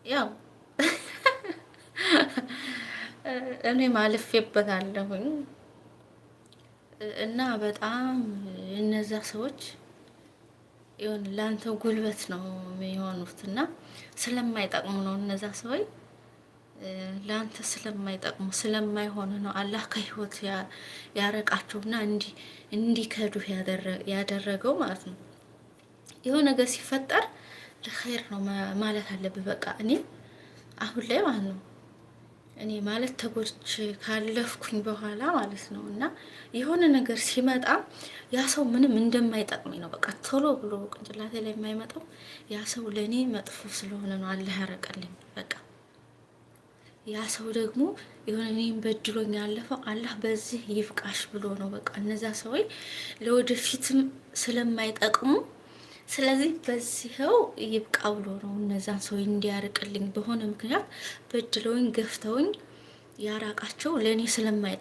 ያው እኔ ማልፌበታለሁኝ እና በጣም እነዛ ሰዎች ይሁን ላንተ ጉልበት ነው የሚሆኑት እና ስለማይጠቅሙ ነው እነዛ ሰዎች ላንተ ስለማይጠቅሙ ስለማይሆኑ ነው አላህ ከህይወት ያረቃቸውና እንዲከዱ ያደረገው ማለት ነው። የሆነ ነገር ሲፈጠር ለኸይር ነው ማለት አለብህ። በቃ እኔ አሁን ላይ ማለት ነው እኔ ማለት ተጎድቼ ካለፍኩኝ በኋላ ማለት ነው እና የሆነ ነገር ሲመጣ ያ ሰው ምንም እንደማይጠቅመኝ ነው በቃ ቶሎ ብሎ ቅንጭላቴ ላይ የማይመጣው ያ ሰው ለእኔ መጥፎ ስለሆነ ነው አላህ ያረቀልኝ። በቃ ያ ሰው ደግሞ የሆነ እኔም በድሎኝ ያለፈው አላህ በዚህ ይፍቃሽ ብሎ ነው። በቃ እነዛ ሰዎች ለወደፊትም ስለማይጠቅሙ ስለዚህ በዚህው ይብቃ ብሎ ነው እነዛን ሰው እንዲያርቅልኝ በሆነ ምክንያት በድለውኝ ገፍተውኝ ያራቃቸው ለእኔ ስለማይጠቅሙ